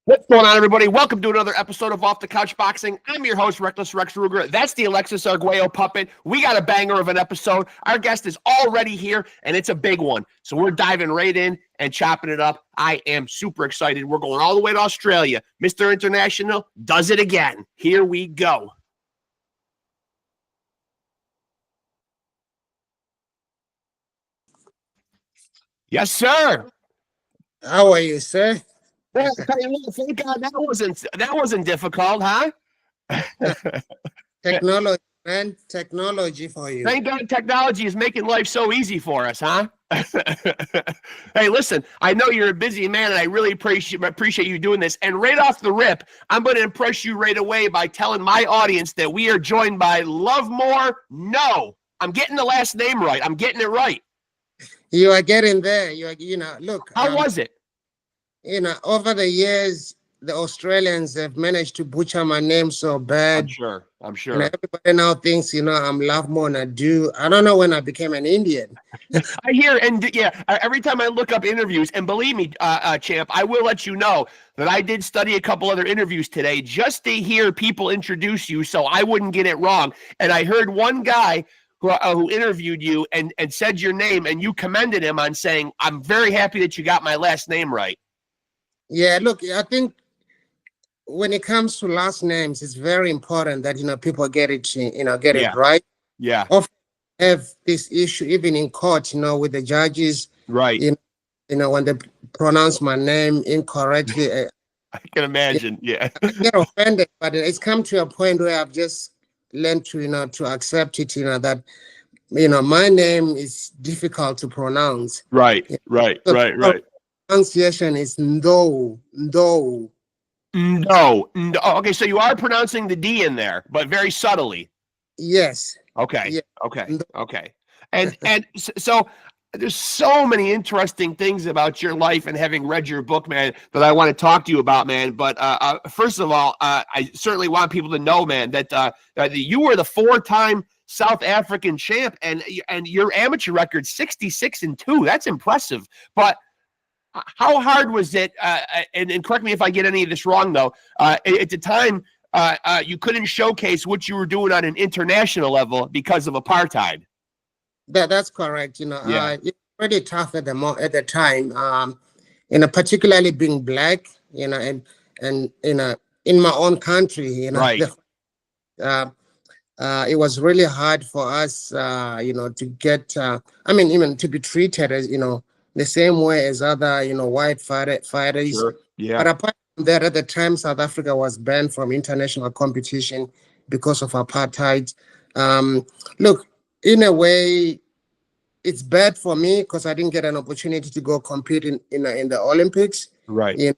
What's going on, everybody? Welcome to another episode of Off the Couch Boxing. I'm your host, Rexx Ruger. That's the Alexis Arguello puppet. We got a banger of an episode. Our guest is already here, and it's a big one. So we're diving right in and chopping it up. I am super excited. We're going all the way to Australia. Mr. International does it again. Here we go. Yes, sir. How are you, sir? Well, thank God that wasn't difficult, huh? Technology, man. Technology for you. Thank God technology is making life so easy for us, huh? Hey, listen, I know you're a busy man, and I really appreciate you doing this. And right off the rip, I'm going to impress you right away by telling my audience that we are joined by LOVEMORE. No, I'm getting the last name right. I'm getting it right. You are getting there. Look. How was it? Over the years, the Australians have managed to butcher my name so bad. I'm sure. And everybody now thinks, I'm LOVEMORE and I do. I don't know when I became an Indian. I hear, and yeah, every time I look up interviews, and believe me, champ, I will let you know that I did study a couple other interviews today just to hear people introduce you so I wouldn't get it wrong. And I heard one guy who interviewed you and said your name, and you commended him on saying, I'm very happy that you got my last name right. Yeah, look, I think when it comes to last names, it's very important that, people get it, it right. Yeah. Often have this issue, even in court, with the judges. Right. When they pronounce my name incorrectly. I can imagine. Yeah. I get offended, but it's come to a point where I've just learned to, to accept it, that, my name is difficult to pronounce. Right. Right. Pronunciation is no. Okay, so you are pronouncing the D in there, but very subtly. Yes. Okay. Yeah. Okay. And so there's so many interesting things about your life and having read your book, man, that I want to talk to you about, man. But first of all, I certainly want people to know, man, that you were the 4-time South African champ, and your amateur record 66-2. That's impressive. But how hard was it? And correct me if I get any of this wrong, though. At the time, you couldn't showcase what you were doing on an international level because of apartheid. That's correct. Yeah. It's pretty tough at the time. Particularly being black, and in my own country, Right. It was really hard for us, to get. Even to be treated as the same way as other, white fighters. Sure. Yeah. But apart from that, at the time, South Africa was banned from international competition because of apartheid. Look, in a way, it's bad for me because I didn't get an opportunity to go compete in the Olympics. Right. I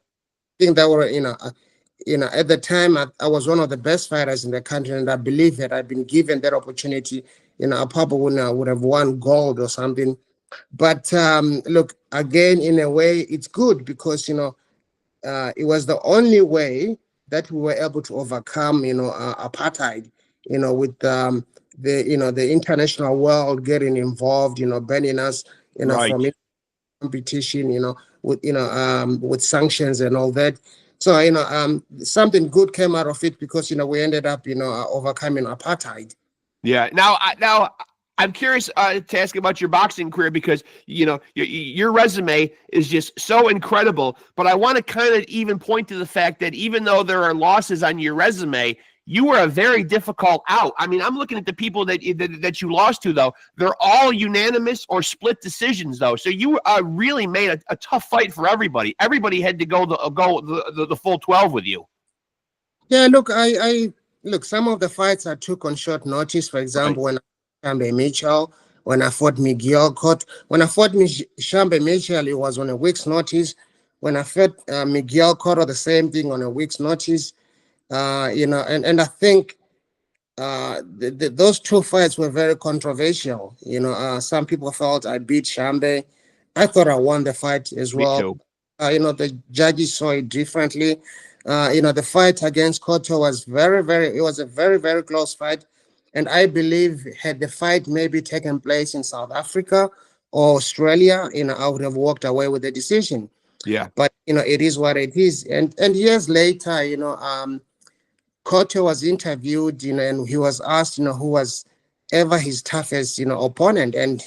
think that were, at the time, I was one of the best fighters in the country, and I believe that I'd been given that opportunity. I probably would have won gold or something. But look, again, in a way, it's good because, it was the only way that we were able to overcome, apartheid, with the international world getting involved, banning us, Right. from competition, with sanctions and all that. So, something good came out of it because, we ended up, overcoming apartheid. Yeah. Now I'm curious to ask about your boxing career because, your resume is just so incredible. But I want to kind of even point to the fact that even though there are losses on your resume, you were a very difficult out. I mean, I'm looking at the people that you lost to, though. They're all unanimous or split decisions, though. So you really made a tough fight for everybody. Everybody had to go the full 12 with you. Yeah, look, I look, some of the fights I took on short notice. For example, Right. when Shambe Mitchell, when I fought Miguel Cotto, when I fought Shambe Mitchell, it was on a week's notice. When I fought Miguel Cotto, the same thing on a week's notice. And I think those two fights were very controversial. Some people felt I beat Shambe. I thought I won the fight as well. Me too. The judges saw it differently. The fight against Cotto was it was a very, very close fight. And I believe had the fight maybe taken place in South Africa or Australia, I would have walked away with the decision. Yeah. But it is what it is. And years later, Cotto was interviewed, and he was asked, who was ever his toughest, opponent, and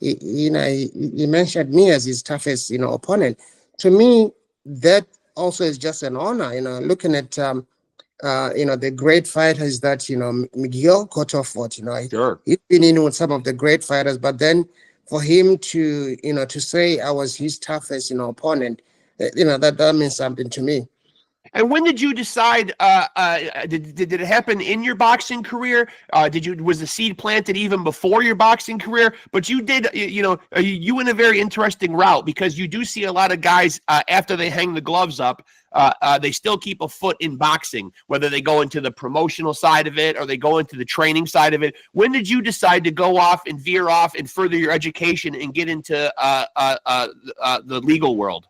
he mentioned me as his toughest, opponent. To me, that also is just an honor, looking at the great fighters that Miguel Cotto fought. Sure. He's been in with some of the great fighters, but then for him to to say I was his toughest opponent, that means something to me. And when did you decide? Did it happen in your boxing career? Was the seed planted even before your boxing career? But you did, you went a very interesting route, because you do see a lot of guys after they hang the gloves up, they still keep a foot in boxing, whether they go into the promotional side of it or they go into the training side of it. When did you decide to go off and veer off and further your education and get into the legal world?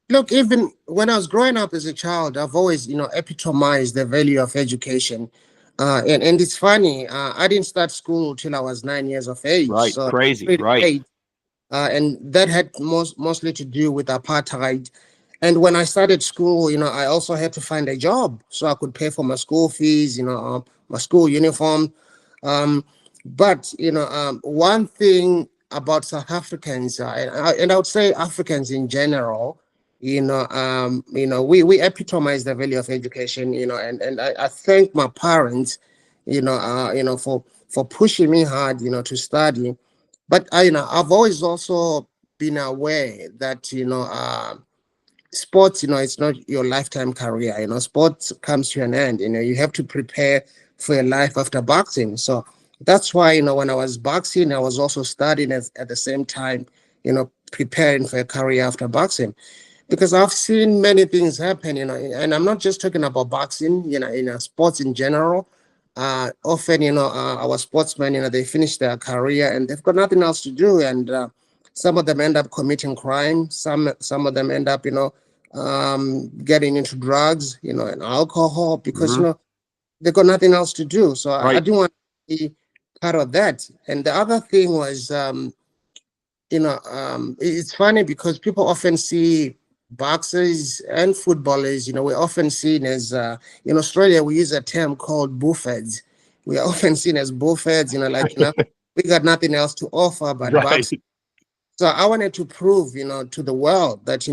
Look, even when I was growing up as a child, I've always, epitomized the value of education. And it's funny, I didn't start school till I was 9 years of age. Right, so crazy, right. late. And that had mostly to do with apartheid. And when I started school, I also had to find a job so I could pay for my school fees, my school uniform. But one thing about South Africans, and I would say Africans in general, we epitomize the value of education, and I thank my parents, for pushing me hard, to study. But I've always also been aware that sports, it's not your lifetime career. Sports comes to an end. You have to prepare for your life after boxing. So that's why when I was boxing, I was also studying at the same time, preparing for a career after boxing. Because I've seen many things happen, and I'm not just talking about boxing, in sports in general. Often, our sportsmen, they finish their career and they've got nothing else to do. And some of them end up committing crime. Some of them end up, getting into drugs, and alcohol, because, they've got nothing else to do. So right. I didn't want to be part of that. And the other thing was, it's funny because people often see boxers and footballers, we're often seen as, in Australia, we use a term called bullfeds. We are often seen as bullfeds, we got nothing else to offer but right. boxing. So I wanted to prove, to the world that,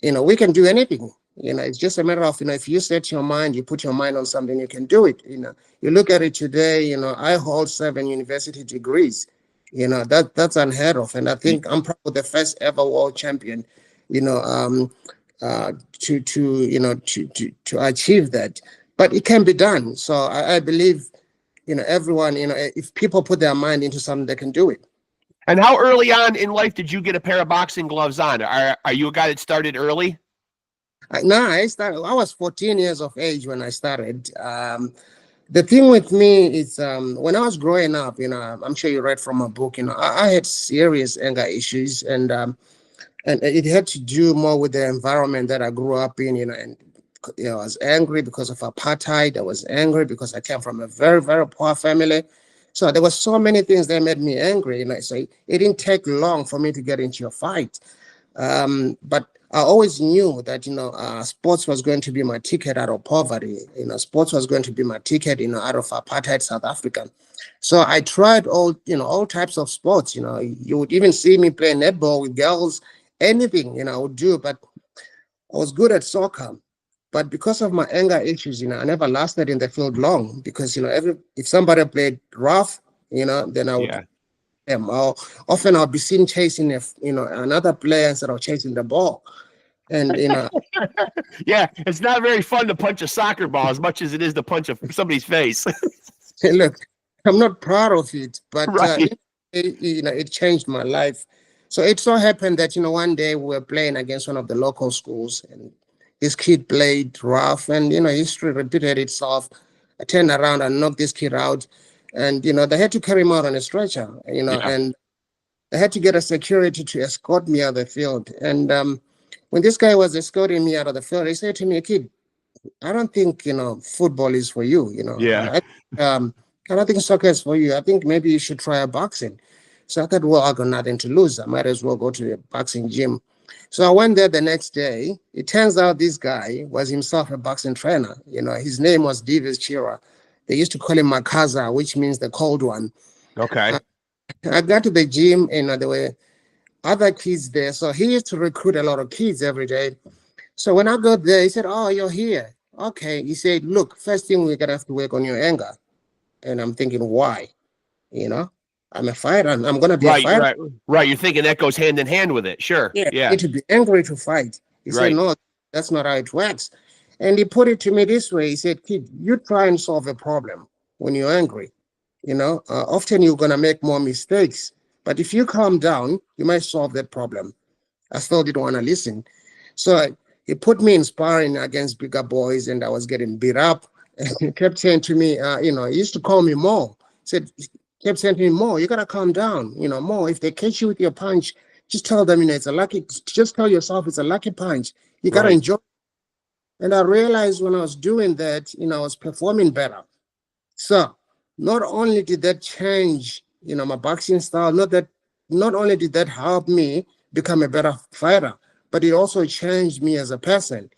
we can do anything. It's just a matter of, if you set your mind, you put your mind on something, you can do it. You look at it today, I hold 7 university degrees. That's unheard of. And I think I'm probably the first ever world champion, to achieve that. But it can be done. So I believe, everyone, if people put their mind into something, they can do it. And how early on in life did you get a pair of boxing gloves on? Are you a guy that started early? No, I was 14 years of age when I started. The thing with me is, when I was growing up, I'm sure you read from a book, I had serious anger issues, and it had to do more with the environment that I grew up in, and I was angry because of apartheid. I was angry because I came from a very, very poor family. So there were so many things that made me angry, so it didn't take long for me to get into a fight. But I always knew that, sports was going to be my ticket out of poverty. Sports was going to be my ticket, out of apartheid South Africa. So I tried all types of sports. You would even see me play netball with girls, anything, I would do. But I was good at soccer. But because of my anger issues, I never lasted in the field long, because, if somebody played rough, then I would. Yeah. Often I'll be seen chasing another player instead of chasing the ball. And yeah, it's not very fun to punch a soccer ball as much as it is to punch somebody's face. Look, I'm not proud of it, but right. it changed my life. So it so happened that one day we were playing against one of the local schools, and this kid played rough, and history repeated itself. I turned around and knocked this kid out, and they had to carry him out on a stretcher, and they had to get a security to escort me out of the field. And when this guy was escorting me out of the field, he said to me, "Kid, I don't think football is for you. Yeah. I don't think soccer is for you. I think maybe you should try a boxing." So I thought, well, I got nothing to lose. I might as well go to a boxing gym. So I went there the next day. It turns out this guy was himself a boxing trainer. His name was Davis Chira. They used to call him Makaza, which means the cold one. Okay. I got to the gym, there were other kids there. So he used to recruit a lot of kids every day. So when I got there, he said, "Oh, you're here. Okay." He said, "Look, first thing we're going to have to work on your anger." And I'm thinking, why? I'm a fighter. And I'm going to be a fighter. Right. You're thinking that goes hand in hand with it. Sure. Yeah. You need to be angry to fight. He said, "No, that's not how it works." And he put it to me this way. He said, "Kid, you try and solve a problem when you're angry. Often you're going to make more mistakes. But if you calm down, you might solve that problem." I still didn't want to listen. So he put me in sparring against bigger boys, and I was getting beat up. And he kept saying to me, he used to call me Mo. Kept saying to me, "Mo, you got to calm down. Mo, if they catch you with your punch, just tell them, just tell yourself it's a lucky punch. You got to enjoy it." And I realized when I was doing that, I was performing better. So not only did that change, my boxing style, not only did that help me become a better fighter, but it also changed me as a person,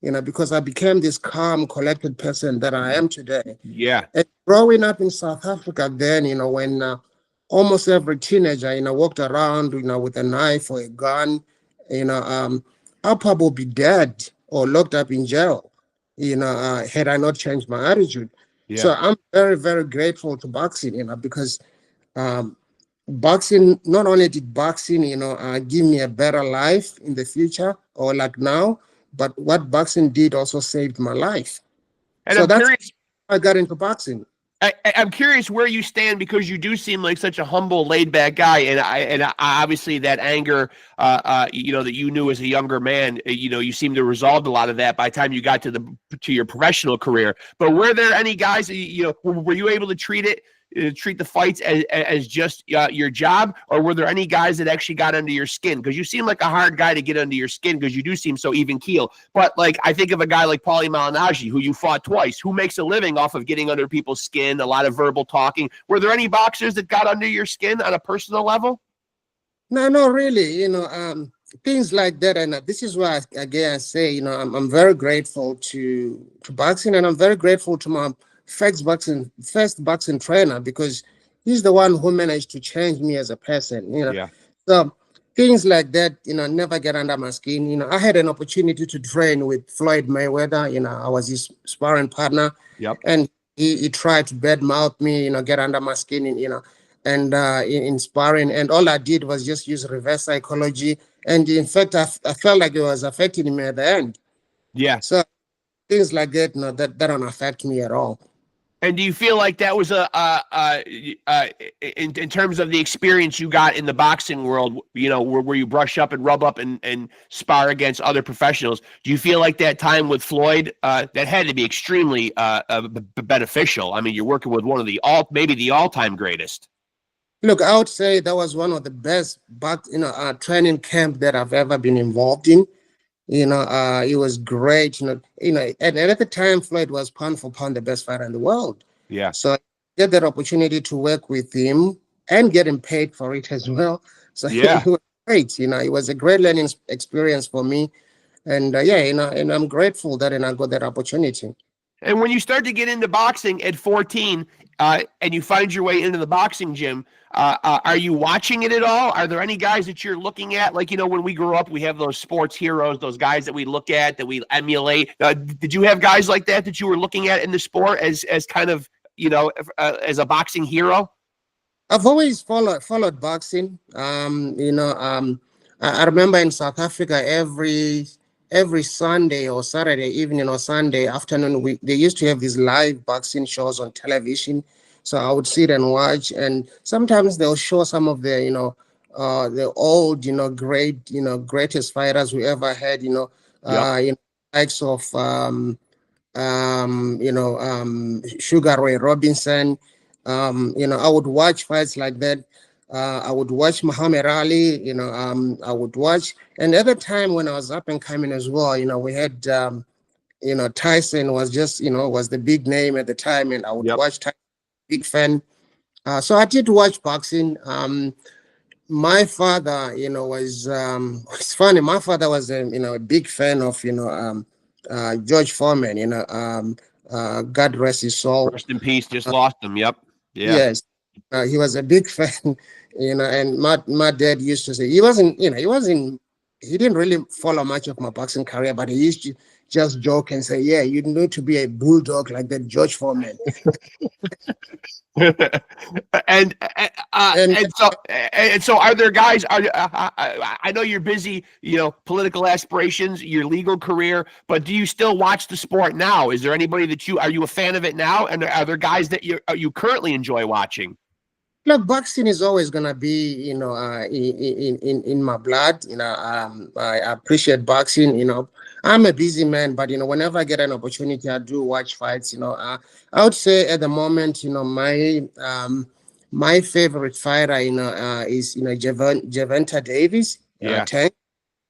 because I became this calm, collected person that I am today. Yeah. And growing up in South Africa then, when almost every teenager, walked around, with a knife or a gun, I'll probably be dead or locked up in jail, had I not changed my attitude. Yeah. So I'm very, very grateful to boxing, because boxing, not only did boxing, give me a better life in the future or like now, but what boxing did also saved my life. And so that's curious, how I got into boxing. I'm curious where you stand, because you do seem like such a humble, laid-back guy, and I obviously that anger, that you knew as a younger man, you seem to resolve a lot of that by the time you got to your professional career. But were there any guys, were you able to treat the fights as just your job, or were there any guys that actually got under your skin? Because you seem like a hard guy to get under your skin, because you do seem so even keel. But like, I think of a guy like Paulie Malignaggi, who you fought twice, who makes a living off of getting under people's skin, a lot of verbal talking. Were there any boxers that got under your skin on a personal level? No, not really. Things like that. And this is why, again, I say, I'm very grateful to boxing, and I'm very grateful to my first boxing trainer, because he's the one who managed to change me as a person. Yeah. So things like that, never get under my skin. I had an opportunity to train with Floyd Mayweather. I was his sparring partner. Yep. And he tried to badmouth me, get under my skin, and in sparring. And all I did was just use reverse psychology. And in fact, I felt like it was affecting me at the end. Yeah. So things like that, that don't affect me at all. And do you feel like that was in terms of the experience you got in the boxing world, where you brush up and rub up and spar against other professionals? Do you feel like that time with Floyd, that had to be extremely beneficial? I mean, you're working with one of maybe the all-time greatest. Look, I would say that was one of the best training camp that I've ever been involved in. It was great, and at the time, Floyd was pound for pound the best fighter in the world. Yeah. So I get that opportunity to work with him and get him paid for it as well. So yeah, it was great. It was a great learning experience for me. And and I'm grateful that I got that opportunity. And when you start to get into boxing at 14, and you find your way into the boxing gym, are you watching it at all? Are there any guys that you're looking at? Like, when we grew up, we have those sports heroes, those guys that we look at, that we emulate. Did you have guys like that you were looking at in the sport as kind of, as a boxing hero? I've always followed boxing. I remember in South Africa, every Sunday or Saturday evening or Sunday afternoon, they used to have these live boxing shows on television. So I would sit and watch, and sometimes they'll show some of the old, greatest fighters we ever had, likes of, Sugar Ray Robinson. I would watch fights like that. I would watch Muhammad Ali, I would watch. And at the time when I was up and coming as well, we had, Tyson was just, was the big name at the time. And I would watch Tyson, big fan. So I did watch boxing. my father, was it's funny. My father was a big fan of George Foreman. God rest his soul. Rest in peace. Just lost him. Yep. Yeah. Yes, he was a big fan. And my dad used to say he didn't really follow much of my boxing career, but he used to just joke and say, "Yeah, you need to be a bulldog like that George Foreman." and And so are there guys I know you're busy, political aspirations, your legal career, but do you still watch the sport now? Is there anybody that are you a fan of it now, and are there guys that you currently enjoy watching? look, boxing is always gonna be, in my blood. I appreciate boxing. I'm a busy man, but whenever I get an opportunity, I do watch fights. I would say at the moment, my favorite fighter, is Gervonta Davis. Yeah. Tank.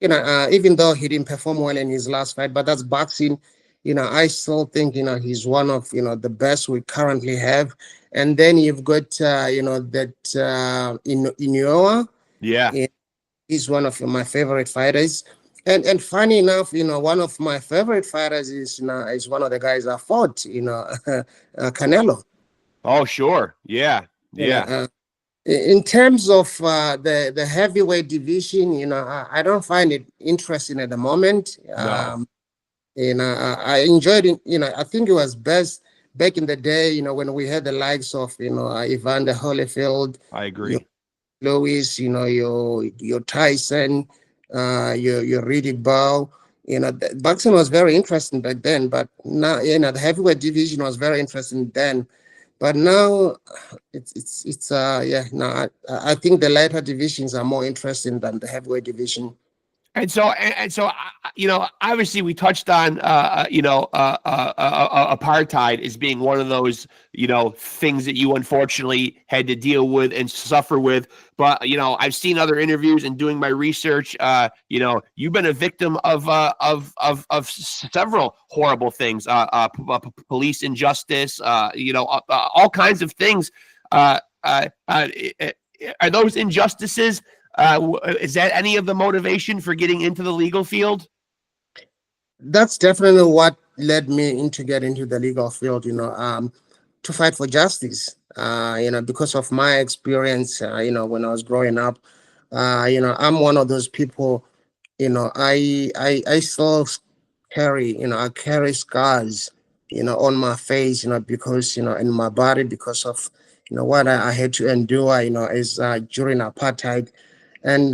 Even though he didn't perform well in his last fight, but that's boxing. I still think he's one of the best we currently have. And then you've got that Inoua. Yeah. He's one of my favorite fighters. And funny enough, one of my favorite fighters is one of the guys I fought, Canelo. Oh, sure. Yeah. Yeah. In terms of the heavyweight division, I don't find it interesting at the moment. No. I enjoyed it. I think it was best back in the day, when we had the likes of, Evander Holyfield. I agree. Lewis, your Tyson, your Riddick Bowe. Boxing was very interesting back then, but now, the heavyweight division was very interesting then. But now I think the lighter divisions are more interesting than the heavyweight division. And so, obviously, we touched on, apartheid as being one of those, things that you unfortunately had to deal with and suffer with. But I've seen other interviews and doing my research. You've been a victim of several horrible things, police injustice, all kinds of things. Are those injustices? Is that any of the motivation for getting into the legal field? That's definitely what led me into get into the legal field, to fight for justice. Because of my experience, when I was growing up, I'm one of those people, I still carry, I carry scars, on my face, because, in my body, because of, what I had to endure, is during apartheid. And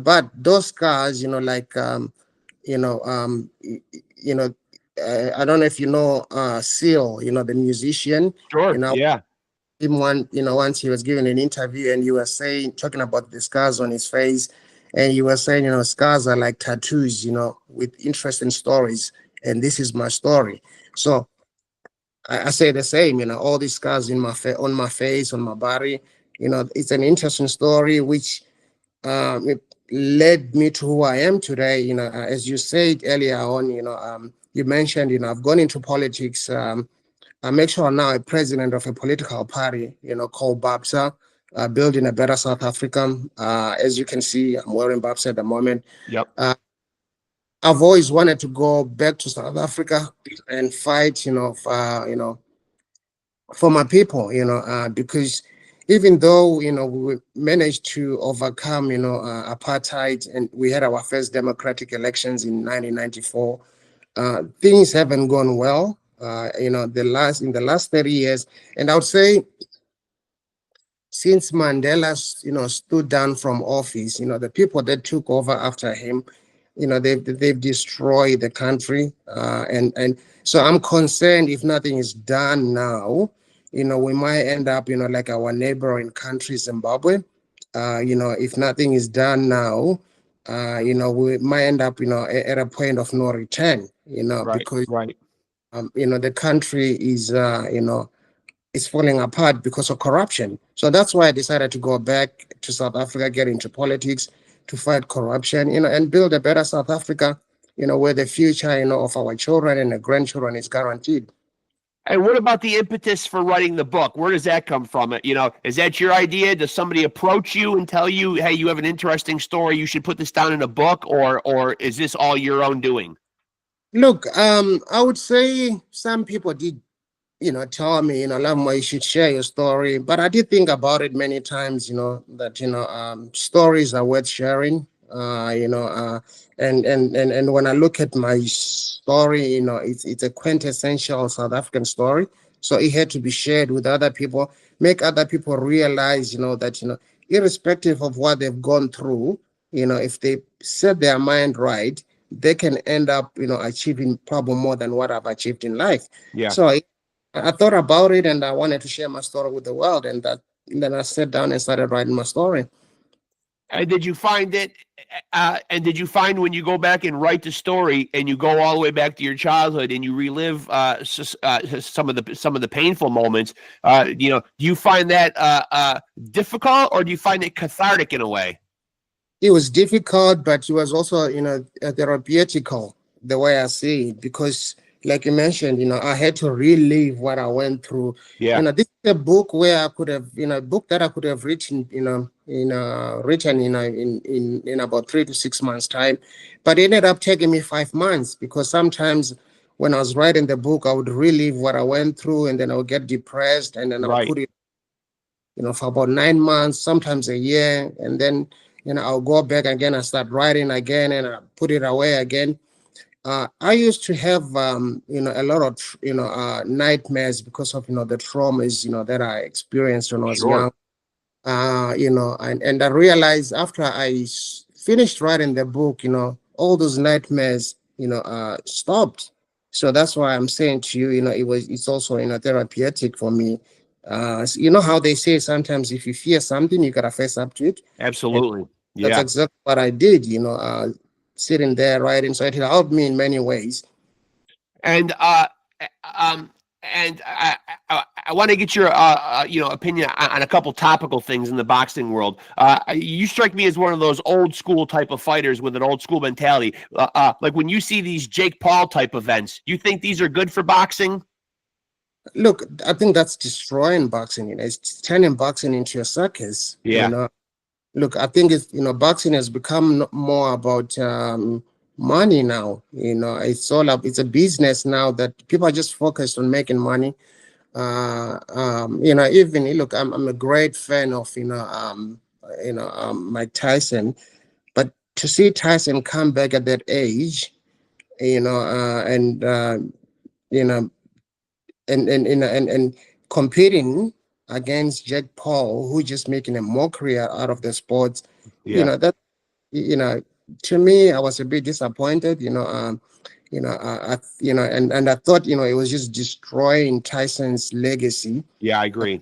but those scars, like I don't know if Seal, the musician. Sure. Yeah. Once he was giving an interview and he was talking about the scars on his face, and he was saying, scars are like tattoos, with interesting stories, and this is my story. So I say the same, all these scars on my face, on my body. It's an interesting story, which it led me to who I am today. As you said earlier on, you mentioned, I've gone into politics. I'm actually now a president of a political party, called BAPSA, Building a Better South Africa. As you can see, I'm wearing BAPSA at the moment. Yep. I've always wanted to go back to South Africa and fight, for my people, because even though, we managed to overcome, apartheid, and we had our first democratic elections in 1994, things haven't gone well, in the last 30 years. And I would say since Mandela, stood down from office, the people that took over after him, they've destroyed the country. And so I'm concerned if nothing is done now, we might end up, like our neighboring country, Zimbabwe. If nothing is done now, we might end up, at a point of no return, Right. because, Right. the country is, is falling apart because of corruption. So that's why I decided to go back to South Africa, get into politics, to fight corruption, and build a better South Africa, where the future, of our children and the grandchildren is guaranteed. And what about the impetus for writing the book? Where does that come from? Is that your idea? Does somebody approach you and tell you, hey, you have an interesting story, you should put this down in a book, or is this all your own doing? Look, I would say some people did, tell me, Lovemore, you should share your story. But I did think about it many times, that, stories are worth sharing. And when I look at my story, it's a quintessential South African story. So it had to be shared with other people, make other people realize, that, irrespective of what they've gone through, if they set their mind right, they can end up, achieving probably more than what I've achieved in life. Yeah. So I thought about it and I wanted to share my story with the world. And then I sat down and started writing my story. And did you find it? And did you find when you go back and write the story and you go all the way back to your childhood and you relive some of the painful moments? Do you find that difficult, or do you find it cathartic in a way? It was difficult, but it was also, therapeutical, the way I see it, because like you mentioned, I had to relive what I went through. Yeah. This is a book where I could have, a book that I could have written, written in about 3 to 6 months time, but it ended up taking me 5 months, because sometimes when I was writing the book, I would relive what I went through, and then I would get depressed, and then I would put it, for about 9 months, sometimes a year, and then I'll go back again and start writing again, and I put it away again. I used to have, a lot of, nightmares because of, the traumas, that I experienced when I was young. And I realized after I finished writing the book, all those nightmares, stopped. So that's why I'm saying to you, it's also, therapeutic for me. You know how they say sometimes if you fear something, you gotta face up to it. Absolutely. And that's exactly what I did, sitting there writing. So it helped me in many ways. And I want to get your opinion on a couple topical things in the boxing world. You strike me as one of those old school type of fighters with an old school mentality. Like when you see these Jake Paul type events, you think these are good for boxing? Look, I think that's destroying boxing. It's turning boxing into a circus. Yeah. Look, I think it's, boxing has become more about money now. It's a business now that people are just focused on making money. Even look, I'm a great fan of Mike Tyson, but to see Tyson come back at that age, and competing against Jake Paul, who just making a mockery out of the sport. Yeah. To me, I was a bit disappointed. And I thought, it was just destroying Tyson's legacy. Yeah, I agree.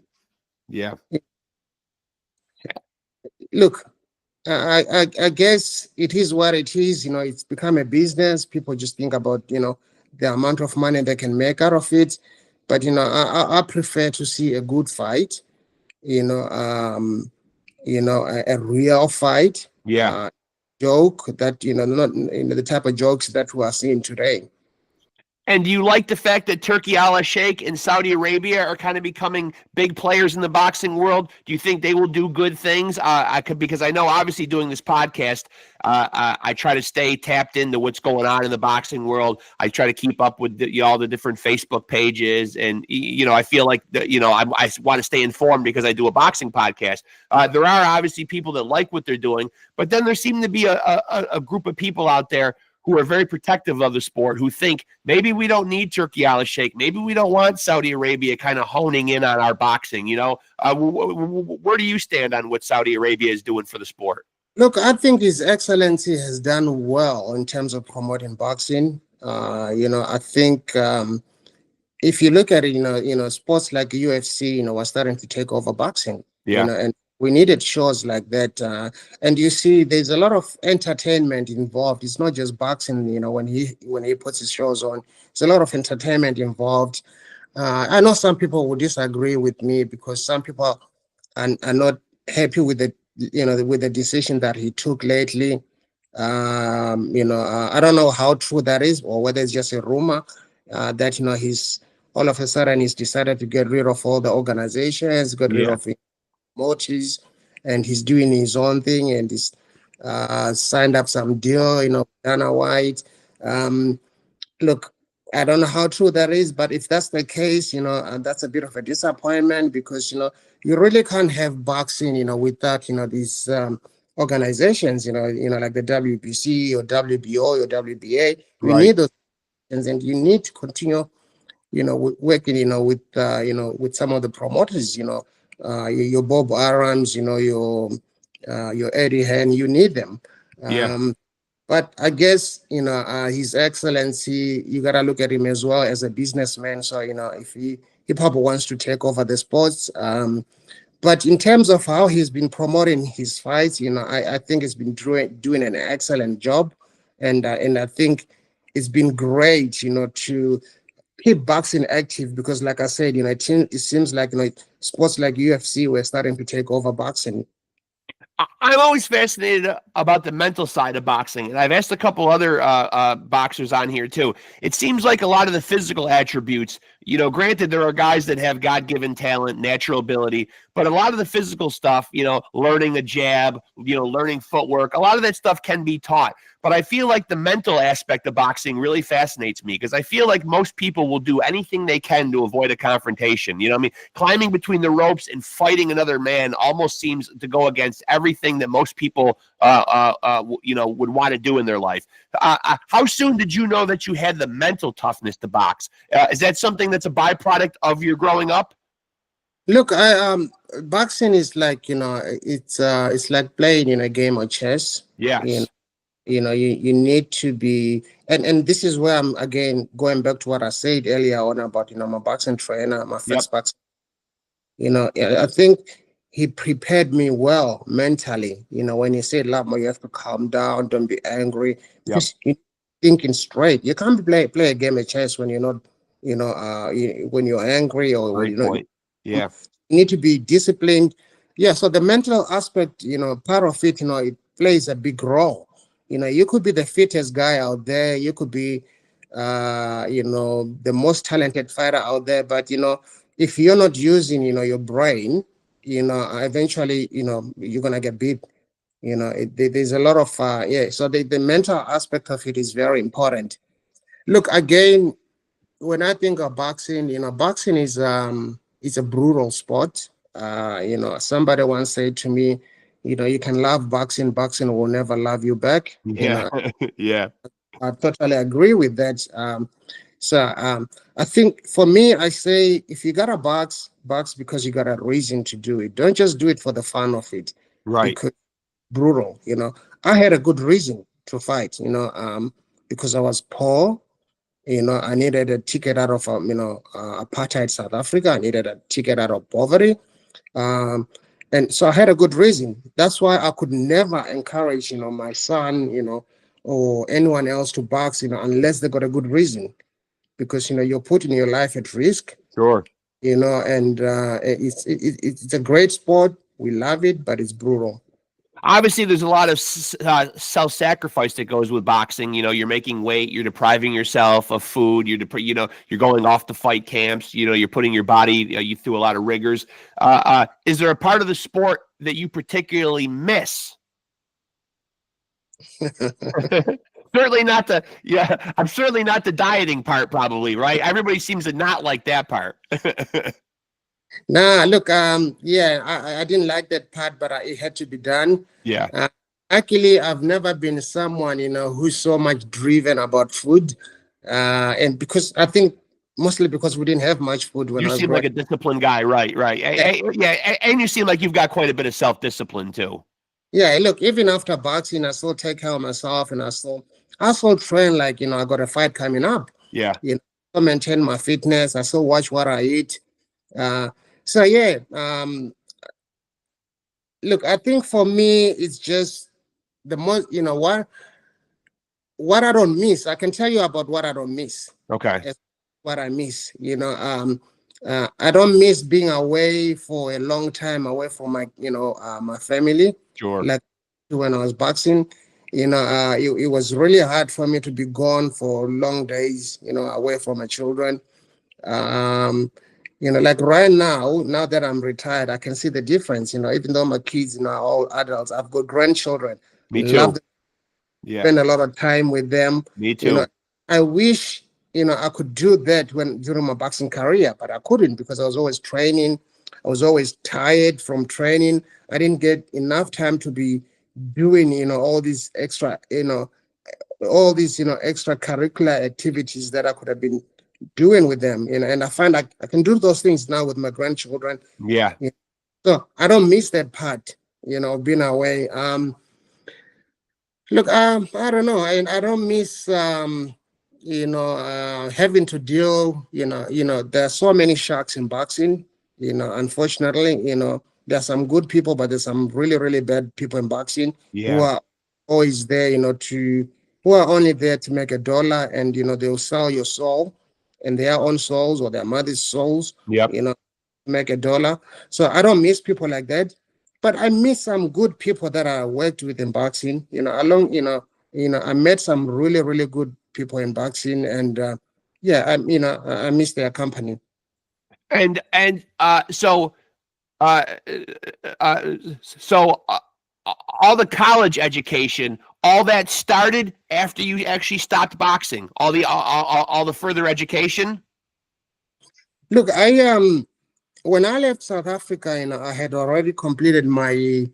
Yeah. Look, I guess it is what it is. It's become a business. People just think about, the amount of money they can make out of it. But, I prefer to see a good fight, a real fight. Yeah. Joke that, not the type of jokes that we are seeing today. And do you like the fact that Turkey Al Sheikh and Saudi Arabia are kind of becoming big players in the boxing world? Do you think they will do good things? Because I know, obviously, doing this podcast, I try to stay tapped into what's going on in the boxing world. I try to keep up with all the different Facebook pages, and I feel like I want to stay informed because I do a boxing podcast. There are obviously people that like what they're doing, but then there seem to be a group of people out there who are very protective of the sport, who think maybe we don't need Turkey Al Sheikh, maybe we don't want Saudi Arabia kind of honing in on our boxing. Where do you stand on what Saudi Arabia is doing for the sport? Look, I think His Excellency has done well in terms of promoting boxing. I think if you look at it, sports like UFC, are starting to take over boxing. Yeah. And we needed shows like that. And you see, there's a lot of entertainment involved. It's not just boxing, when he puts his shows on. There's a lot of entertainment involved. I know some people will disagree with me because some people are not happy with the decision that he took lately. I don't know how true that is or whether it's just a rumor that, he's all of a sudden he's decided to get rid of all the organizations, got rid of motives, and he's doing his own thing, and he's signed up some deal, Dana White. Look, I don't know how true that is, but if that's the case, that's a bit of a disappointment, because you really can't have boxing, without these organizations, like the WBC or WBO or WBA. You need those, and you need to continue, working, with some of the promoters, your Bob Arams, your Eddie Hearn. You need them. But I guess, His Excellency, you got to look at him as well as a businessman. So, if he probably wants to take over the sports. But in terms of how he's been promoting his fights, I think he's been doing an excellent job. And I think it's been great, to keep boxing active, because like I said, it seems like, sports like UFC were starting to take over boxing. I'm always fascinated about the mental side of boxing, and I've asked a couple other boxers on here too. It seems like a lot of the physical attributes, granted there are guys that have God-given talent, natural ability, but a lot of the physical stuff, learning a jab, learning footwork, a lot of that stuff can be taught. But I feel like the mental aspect of boxing really fascinates me, because I feel like most people will do anything they can to avoid a confrontation. Climbing between the ropes and fighting another man almost seems to go against everything that most people, would want to do in their life. How soon did you know that you had the mental toughness to box? Is that something that's a byproduct of your growing up? Look, boxing is like, it's like playing in a game of chess. Yes. You need to be, and this is where I'm again going back to what I said earlier on about, I'm a boxing trainer, my first boxing. I think he prepared me well mentally. When he said, "LOVEMORE, you have to calm down, don't be angry, because you're thinking straight. You can't play a game of chess when you're not, when you're angry or when you need to be disciplined." Yeah. So the mental aspect, part of it, it plays a big role. You could be the fittest guy out there. You could be, the most talented fighter out there. But, if you're not using, your brain, eventually, you're going to get beat. There's a lot of, So the mental aspect of it is very important. Look, again, when I think of boxing, boxing is it's a brutal sport. Somebody once said to me, you can love boxing, boxing will never love you back. Yeah. I totally agree with that. I think for me, I say, if you got to box because you got a reason to do it. Don't just do it for the fun of it. Right. Because brutal, I had a good reason to fight, because I was poor. I needed a ticket out of, apartheid South Africa. I needed a ticket out of poverty. And so I had a good reason. That's why I could never encourage, my son, or anyone else to box, unless they got a good reason, because, you're putting your life at risk. Sure. And it's a great sport. We love it, but it's brutal. Obviously, there's a lot of self-sacrifice that goes with boxing. You're making weight, you're depriving yourself of food, you're going off to fight camps, you're putting your body you through a lot of rigors. Is there a part of the sport that you particularly miss? Certainly not I'm certainly not the dieting part, probably, right? Everybody seems to not like that part. Nah, look, I didn't like that part, but it had to be done. Yeah. Actually, I've never been someone, who's so much driven about food. And because I think mostly because we didn't have much food when I was growing. You seem like a disciplined guy, right? Yeah. And you seem like you've got quite a bit of self-discipline too. Yeah, look, even after boxing, I still take care of myself, and I still train, like, I got a fight coming up. Yeah. I maintain my fitness. I still watch what I eat. Look, I think for me, it's just the most, what I don't miss. I can tell you about what I don't miss. Okay. What I miss, I don't miss being away for a long time, away from my, my family. Sure. Like when I was boxing, it was really hard for me to be gone for long days, away from my children. Like right now that I'm retired, I can see the difference. Even though my kids, are all adults, I've got grandchildren. Me Love too. them, Yeah. spend a lot of time with them. Me too. I wish, I could do that during my boxing career, but I couldn't because I was always training. I was always tired from training. I didn't get enough time to be doing, all these extra, extracurricular activities that I could have been doing with them, and I find I can do those things now with my grandchildren. Yeah. So I don't miss that part, being away. Look, I don't know. I don't miss, having to deal, there are so many sharks in boxing, unfortunately, there are some good people, but there's some really, really bad people in boxing who are always there, who are only there to make $1, and, they'll sell your soul and their own souls or their mother's souls, Yep. make $1. So I don't miss people like that. But I miss some good people that I worked with in boxing. I met some really, really good people in boxing, and I miss their company. And so all the college education, all that started after you actually stopped boxing. All the further education. Look, when I left South Africa, I had already completed my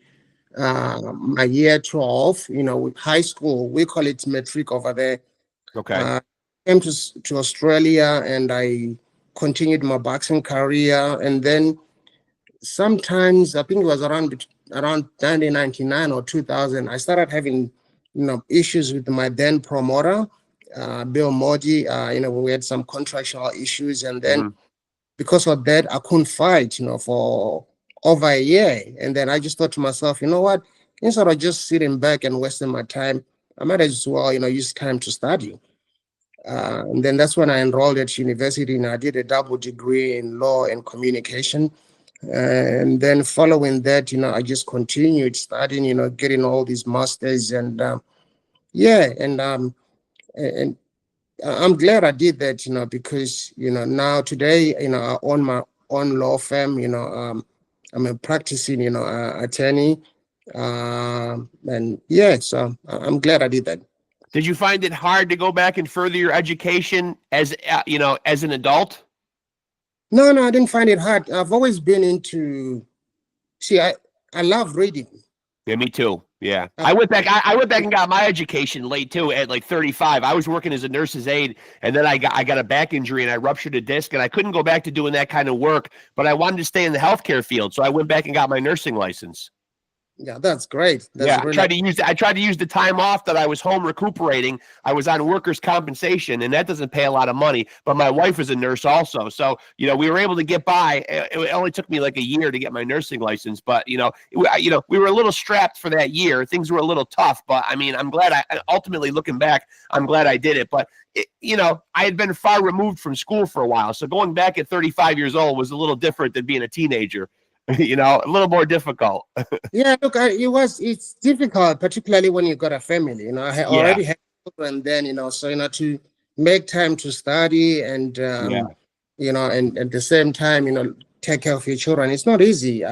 my year 12, with high school. We call it matric over there. Okay. Came to Australia, and I continued my boxing career. And then sometimes, I think it was around 1999 or 2000, I started having, issues with my then promoter, Bill Modi. We had some contractual issues, and then because of that, I couldn't fight, for over a year. And then I just thought to myself, you know what? Instead of just sitting back and wasting my time, I might as well, use time to study. And then that's when I enrolled at university, and I did a double degree in law and communication. And then following that, I just continued studying, getting all these masters, and and I'm glad I did that, because, now today, I own my own law firm, I'm a practicing, attorney. And so I'm glad I did that. Did you find it hard to go back and further your education as as an adult? No, I didn't find it hard. I've always been I love reading. Yeah, me too. Yeah. I went back and got my education late too, at like 35. I was working as a nurse's aide, and then I got a back injury and I ruptured a disc, and I couldn't go back to doing that kind of work, but I wanted to stay in the healthcare field. So I went back and got my nursing license. Yeah, that's great. I tried to use the time off that I was home recuperating. I was on workers' compensation, and that doesn't pay a lot of money. But my wife is a nurse also, so we were able to get by. It only took me like a year to get my nursing license, but we were a little strapped for that year. Things were a little tough, but I mean, I'm glad. Ultimately, looking back, I'm glad I did it. But I had been far removed from school for a while, so going back at 35 years old was a little different than being a teenager. A little more difficult. Yeah, look, it's difficult, particularly when you got a family. I already had children then, so to make time to study and and at the same time, take care of your children. It's not easy.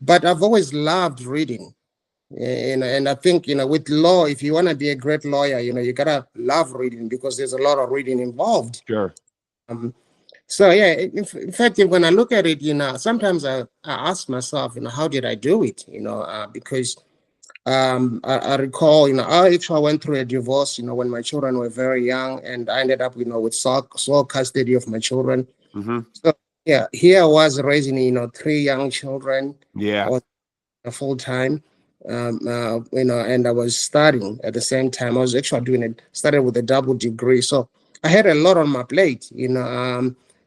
But I've always loved reading. And I think, with law, if you want to be a great lawyer, you gotta love reading, because there's a lot of reading involved. Sure. So in fact, when I look at it, sometimes I ask myself, how did I do it? Because I recall, I actually went through a divorce, when my children were very young, and I ended up, with sole custody of my children. So here I was raising, 3 young children. Yeah. Full time, and I was studying at the same time. I was actually started with a double degree, so I had a lot on my plate,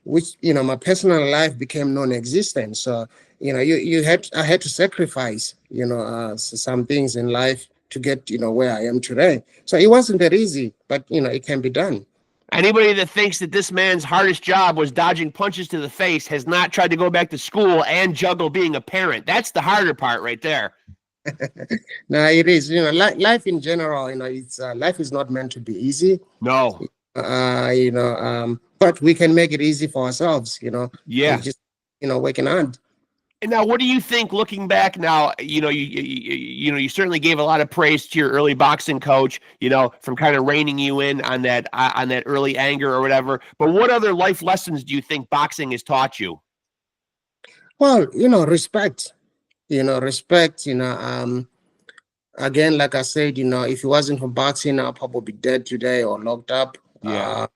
which my personal life became non-existent. So I had to sacrifice some things in life to get where I am today. So it wasn't that easy, but it can be done. Anybody that thinks that this man's hardest job was dodging punches to the face has not tried to go back to school and juggle being a parent. That's the harder part right there. No, it is. Life in general, it's life is not meant to be easy. No. but we can make it easy for ourselves, Yeah. just, working hard. And now, what do you think, looking back now, you certainly gave a lot of praise to your early boxing coach, from kind of reining you in on that early anger or whatever. But what other life lessons do you think boxing has taught you? Well, respect, respect, again, like I said, if it wasn't for boxing, I'll probably be dead today or locked up. Yeah.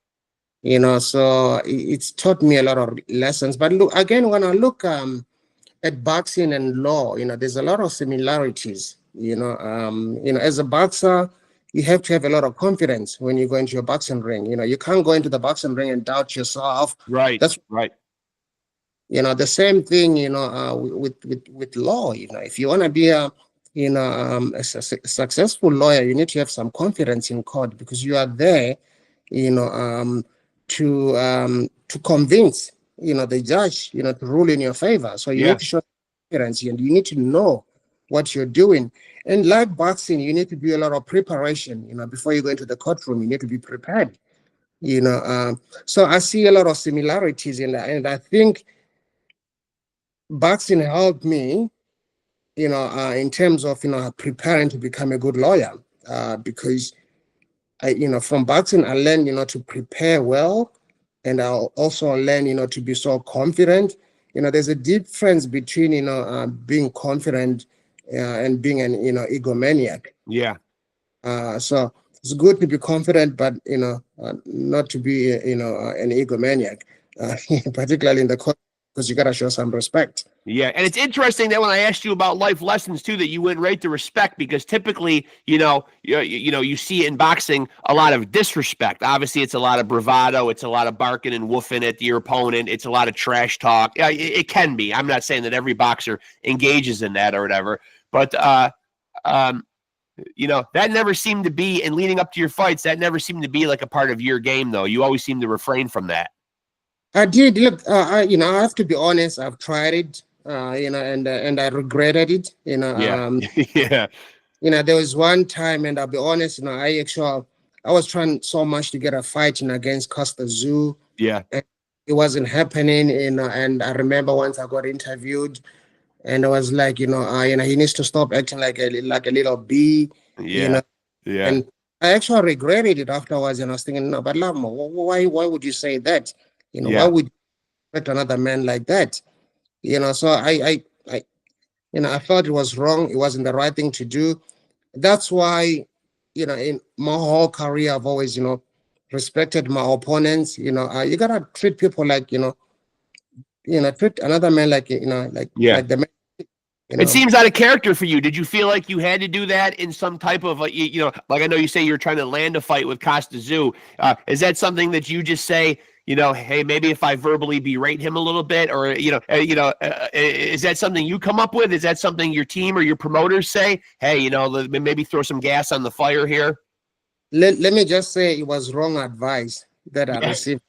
So it's taught me a lot of lessons. But look, again, when I look at boxing and law, there's a lot of similarities. As a boxer, you have to have a lot of confidence when you go into your boxing ring. You can't go into the boxing ring and doubt yourself. Right. That's right. The same thing, with law. If you want to be a successful lawyer, you need to have some confidence in court, because you are there, to convince, the judge, to rule in your favor. So you need to show confidence, and you need to know what you're doing. And like boxing, you need to do a lot of preparation, before you go into the courtroom. You need to be prepared, so I see a lot of similarities in that, and I think boxing helped me, in terms of, preparing to become a good lawyer, because from boxing, I learned, to prepare well, and I'll also learn, to be so confident. There's a difference between, being confident and being an, egomaniac. Yeah. So it's good to be confident, but, not to be, an egomaniac, particularly in the court, because you got to show some respect. Yeah, and it's interesting that when I asked you about life lessons too, that you went right to respect, because typically, you see in boxing a lot of disrespect. Obviously, it's a lot of bravado, it's a lot of barking and woofing at your opponent, it's a lot of trash talk. It can be. I'm not saying that every boxer engages in that or whatever, but that never seemed to be, and leading up to your fights, that never seemed to be like a part of your game, though. You always seem to refrain from that. I did. Look, I have to be honest. I've tried it, and I regretted it. Yeah. There was one time, and I'll be honest. I was trying so much to get a fight, against Costa Zoo. Yeah. And it wasn't happening. And I remember once I got interviewed, and I was like, he needs to stop acting like a little bee. Yeah. Yeah. And I actually regretted it afterwards, and I was thinking, no, but Lamo, why would you say that? Why would you respect another man like that? So I felt it was wrong. It wasn't the right thing to do. That's why, in my whole career, I've always, respected my opponents. You gotta treat people like, treat another man like, like the man. It seems out of character for you. Did you feel like you had to do that in some type of, like I know you say you're trying to land a fight with Costa Zoo. Is that something that you just say, hey, maybe if I verbally berate him a little bit, or, is that something you come up with? Is that something your team or your promoters say? Hey, maybe throw some gas on the fire here? Let me just say it was wrong advice that I received.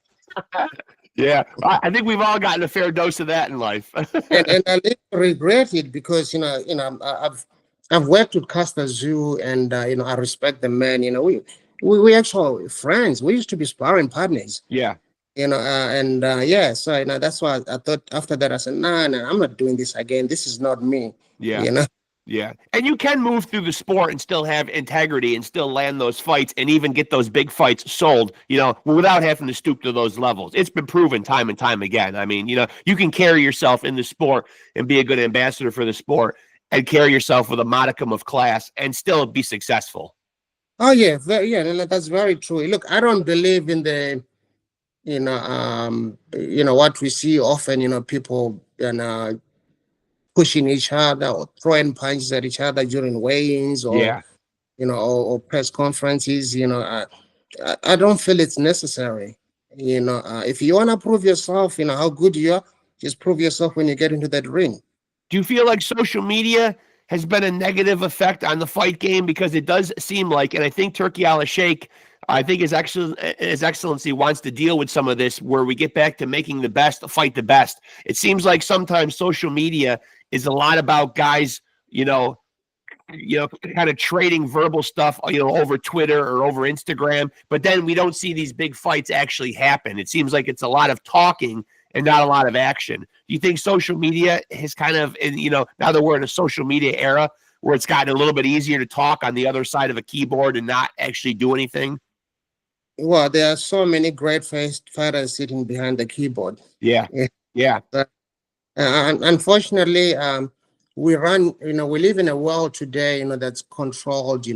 Yeah, I think we've all gotten a fair dose of that in life. and I regret it, because I've worked with Costa Zoo, and I respect the man. We actually friends. We used to be sparring partners. Yeah. So that's why I thought after that I said, nah, I'm not doing this again. This is not me. Yeah. Yeah. And you can move through the sport and still have integrity and still land those fights and even get those big fights sold, without having to stoop to those levels. It's been proven time and time again. I mean, you can carry yourself in the sport and be a good ambassador for the sport and carry yourself with a modicum of class and still be successful. Oh, yeah. That's very true. Look, I don't believe in the, what we see often, people, pushing each other or throwing punches at each other during weigh-ins or, or press conferences. I don't feel it's necessary. If you want to prove yourself, how good you are, just prove yourself when you get into that ring. Do you feel like social media has been a negative effect on the fight game? Because it does seem like, and I think Turki Al-Sheikh, I think His Excellency wants to deal with some of this, where we get back to making the best fight the best. It seems like sometimes social media is a lot about guys, kind of trading verbal stuff, over Twitter or over Instagram, but then we don't see these big fights actually happen. It seems like it's a lot of talking and not a lot of action. Do you think social media has kind of, now that we're in a social media era where it's gotten a little bit easier to talk on the other side of a keyboard and not actually do anything? Well, there are so many great fighters sitting behind the keyboard. Yeah. Yeah. Unfortunately, we live in a world today, that's controlled,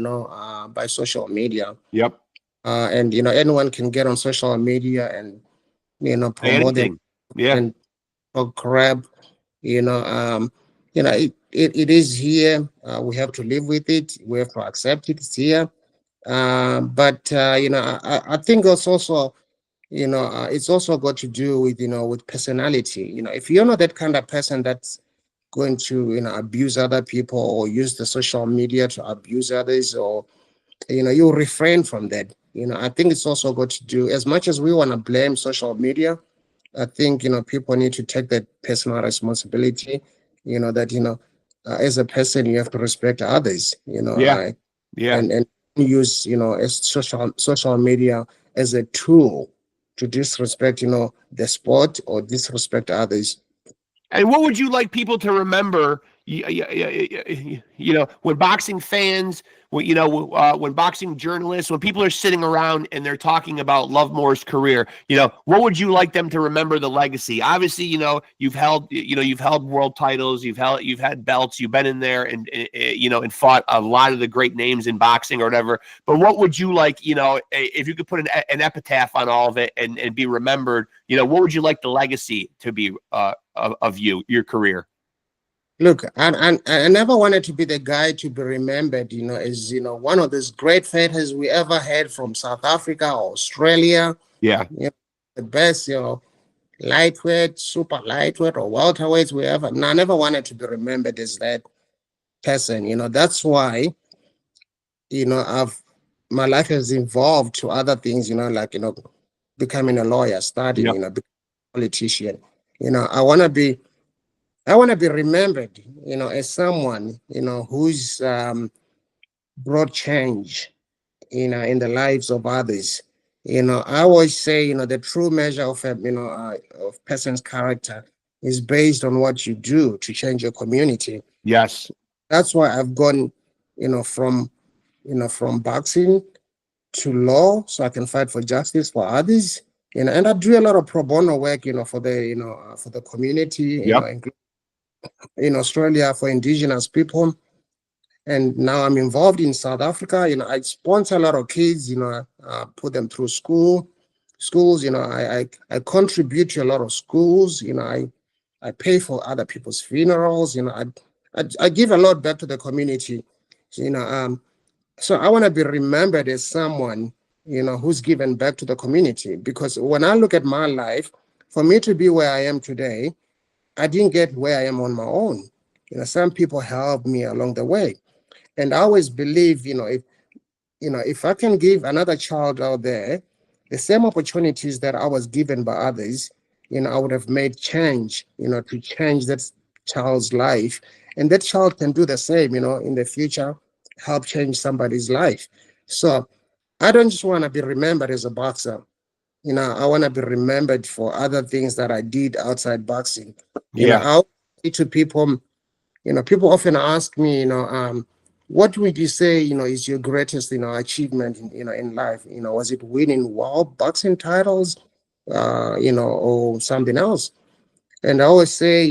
by social media. Yep. And, anyone can get on social media and, promote them. Yeah. And grab, it is here. We have to live with it. We have to accept it. It's here. But I think it's also, it's also got to do with, with personality. If you're not that kind of person that's going to, abuse other people or use the social media to abuse others, or, you refrain from that. I think it's also got to do, as much as we want to blame social media, I think, people need to take that personal responsibility, that, as a person, you have to respect others, Yeah. and use, as social media as a tool to disrespect, the sport or disrespect others. And what would you like people to remember, when boxing fans, when boxing journalists, when people are sitting around and they're talking about Lovemore's career, what would you like them to remember the legacy? Obviously, you've held world titles, you've had belts, you've been in there and fought a lot of the great names in boxing or whatever. But what would you like, if you could put an epitaph on all of it and be remembered, what would you like the legacy to be of your career? Look, I never wanted to be the guy to be remembered, as, one of those great fighters we ever had from South Africa or Australia. Yeah. The best, lightweight, super lightweight, or welterweights we ever. No, I never wanted to be remembered as that person. That's why, my life has evolved to other things, like, becoming a lawyer, studying, becoming a politician. I want to be remembered, as someone, who's brought change, in the lives of others. I always say, the true measure of of person's character is based on what you do to change your community. Yes. That's why I've gone, from boxing to law, so I can fight for justice for others. And I do a lot of pro bono work, for the community, in Australia for indigenous people. And now I'm involved in South Africa. I sponsor a lot of kids, put them through schools, I contribute to a lot of schools, I pay for other people's funerals, I give a lot back to the community, so I want to be remembered as someone, who's given back to the community. Because when I look at my life, for me to be where I am today, I didn't get where I am on my own. Some people helped me along the way. And I always believe, if I can give another child out there the same opportunities that I was given by others, I would have made change, to change that child's life. And that child can do the same, in the future, help change somebody's life. So I don't just want to be remembered as a boxer. I want to be remembered for other things that I did outside boxing. I say to people, people often ask me, what would you say, is your greatest, achievement, in life? Was it winning world boxing titles, or something else? And I always say,